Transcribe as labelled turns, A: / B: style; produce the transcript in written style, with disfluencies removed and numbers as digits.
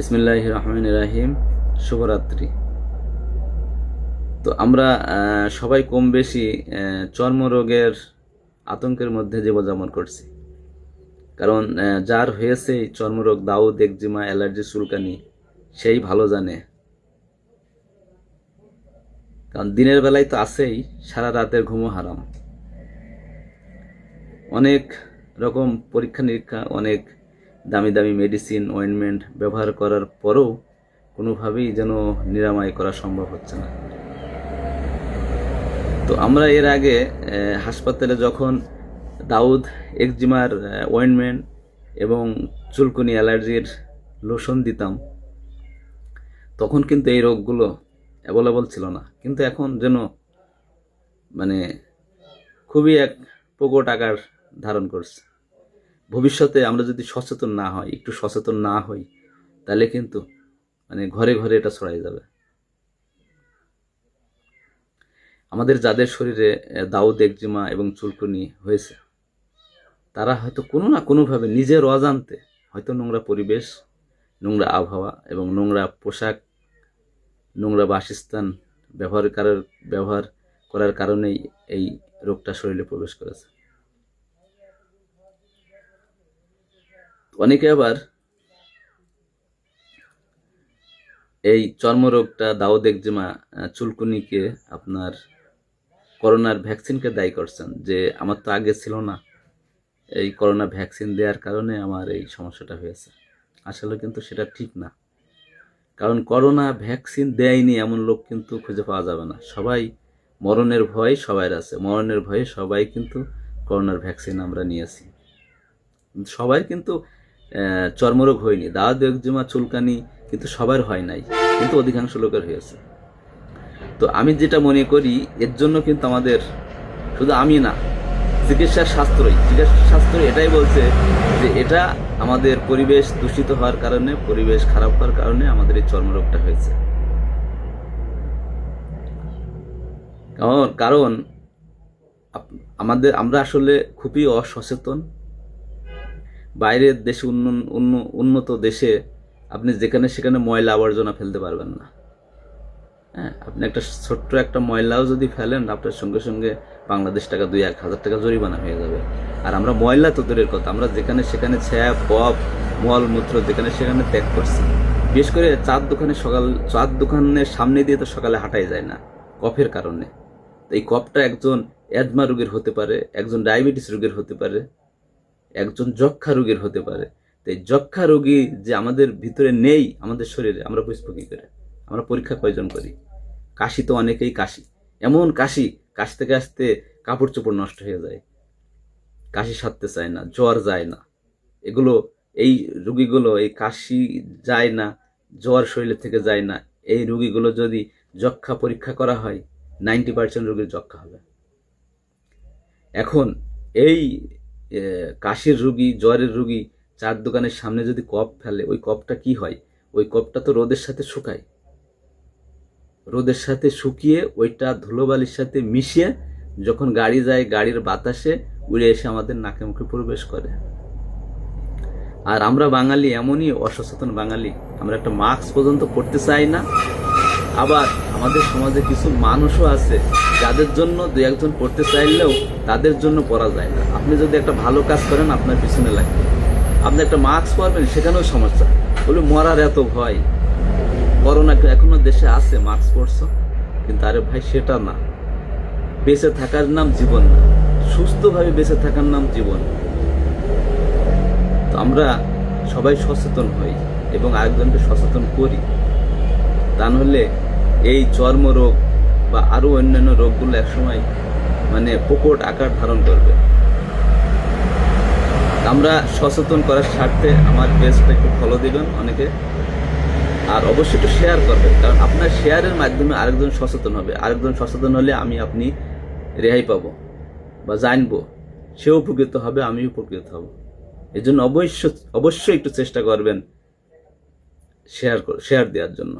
A: বিসমিল্লাহির রহমানির রহিম। শুভরাত্রি। তো আমরা সবাই কম বেশি চর্মরোগের আতঙ্কের মধ্যে জীবনযাপন করছি। কারণ যার হয়েছে এই চর্মরোগ, দাউদ, একজিমা, অ্যালার্জি, চুলকানি, সেই ভালো জানে। কারণ দিনের বেলায় তো আছেই, সারা রাতের ঘুমও হারাম। অনেক রকম পরীক্ষা নিরীক্ষা, অনেক দামি দামি মেডিসিন, অয়েনমেন্ট ব্যবহার করার পরেও কোনোভাবেই যেন নিরাময় করা সম্ভব হচ্ছে না। তো আমরা এর আগে হাসপাতালে যখন দাউদ একজিমার অয়েনমেন্ট এবং চুলকুনি অ্যালার্জির লোশন দিতাম, তখন কিন্তু এই রোগগুলো অ্যাভেলেবল ছিল না। কিন্তু এখন যেন মানে খুবই এক প্রকট আকার ধারণ করছে। ভবিষ্যতে আমরা যদি সচেতন না হই, একটু সচেতন না হই, তাহলে কিন্তু ঘরে ঘরে এটা ছড়াই যাবে। আমাদের যাদের শরীরে দাউদ, একজিমা এবং চুলকুনি হয়েছে, তারা হয়তো কোনো না কোনোভাবে নিজের অজান্তে হয়তো নোংরা পরিবেশ, নোংরা আবহাওয়া এবং নোংরা পোশাক, নোংরা বাসস্থান ব্যবহার করার কারণেই এই রোগটা শরীরে প্রবেশ করেছে। অনেকে আবার এই চর্মরোগটা, দাউদ, একজিমা, চুলকুনিকে আপনার করোনার ভ্যাকসিনকে দায়ী করছেন, যে আমার তো আগে ছিল না, এই করোনা ভ্যাকসিন দেওয়ার কারণে আমার এই সমস্যাটা হয়েছে। আসলে কিন্তু সেটা ঠিক না। কারণ করোনা ভ্যাকসিন দেয়নি এমন লোক কিন্তু খুঁজে পাওয়া যাবে না। সবাই মরণের ভয় সবার আছে, মরণের ভয়ে সবাই কিন্তু করোনার ভ্যাকসিন আমরা নিয়েছি। সবাই কিন্তু চর্মরোগ হয়নি। দাউদ, একজিমা, চুলকানি কিন্তু সবার হয় নাই, কিন্তু অধিকাংশ লোকের হয়েছে। তো আমি যেটা মনে করি, এর জন্য কিন্তু আমাদের, শুধু আমি না, চিকিৎসা শাস্ত্র এটাই বলছে যে এটা আমাদের পরিবেশ দূষিত হওয়ার কারণে, পরিবেশ খারাপ হওয়ার কারণে আমাদের এই চর্মরোগটা হয়েছে। কারণ আমরা আসলে খুবই অসচেতন। বাইরের দেশে, উন্নত দেশে আপনি যেখানে সেখানে ময়লা আবর্জনা ফেলতে পারবেন না। হ্যাঁ, আপনি একটা ছোট্ট একটা ময়লাও যদি ফেলেন, আপনার সঙ্গে সঙ্গে বাংলাদেশ টাকা 2-1,000 টাকা জরিমানা হয়ে যাবে। আর আমরা ময়লা তো দূরের কথা, আমরা যেখানে সেখানে ছ্যাপ, কপ, মলমূত্র যেখানে সেখানে ত্যাগ করছি। বিশেষ করে চার দোকানের সামনে দিয়ে তো সকালে হাঁটাই যায় না কফের কারণে। তো এই কফটা একজন অ্যাজমা রোগীর হতে পারে, একজন ডায়াবেটিস রোগীর হতে পারে, একজন যক্ষা রোগীর হতে পারে। তো এই যক্ষা রোগী যে আমাদের ভিতরে নেই, আমাদের শরীরে, আমরা বুঝবো কি করে? আমরা পরীক্ষা কয়জন করি? কাশি তো অনেকেই কাশি, এমন কাশি থেকে আসতে কাপড় চোপড় নষ্ট হয়ে যায়, কাশি সারতে চায় না, জ্বর যায় না। এই রোগীগুলো, এই কাশি যায় না, জ্বর শরীরের থেকে যায় না, এই রোগীগুলো যদি যক্ষা পরীক্ষা করা হয়, 90% রোগীর যক্ষা হবে। এখন এই কাশির রোগী, জ্বরের রোগী চার দোকানের সামনে যদি কফ ফেলে, ওই কফটা কি হয়? ওই কফটা তো রোদের সাথে শুকায়, রোদের সাথে শুকিয়ে ওইটা ধুলোবালির সাথে মিশিয়ে যখন গাড়ি যায়, গাড়ির বাতাসে উড়ে এসে আমাদের নাকে মুখে প্রবেশ করে। আর আমরা বাঙালি এমনই অসচেতন বাঙালি, আমরা একটা মাস্ক পর্যন্ত পরতে চাই না। আবার আমাদের সমাজে কিছু মানুষও আছে যাদের জন্য 2-1 পড়তে চাইলেও তাদের জন্য পড়া যায় না। আপনি যদি একটা ভালো কাজ করেন, আপনার পিছনে লাগবে, আপনি একটা মাস্ক পরবেন, সেখানেও সমস্যা। বলে মরার এত ভয়, করোনা এখনো দেশে আছে, মাস্ক পরছো, কিন্তু আরে ভাই সেটা না। বেঁচে থাকার নাম জীবন না, সুস্থভাবে বেঁচে থাকার নাম জীবন। তো আমরা সবাই সচেতন হই এবং আরেকজনকে সচেতন করি, তা নাহলে এই চর্মরোগ বা আরো অন্যান্য রোগগুলো একসময় প্রকট আকার ধারণ করবে। আমরা সচেতন করার স্বার্থে আমার পেজটা একটু ফলো দিবেন অনেকে, আর অবশ্যই একটু শেয়ার করবেন, কারণ আপনার শেয়ারের মাধ্যমে আরেকজন সচেতন হবে। আরেকজন সচেতন হলে আপনি রেহাই পাবো বা জানবো, সেও উপকৃত হবে, আমিও উপকৃত হব। এই জন্য অবশ্যই একটু চেষ্টা করবেন শেয়ার দেওয়ার জন্য।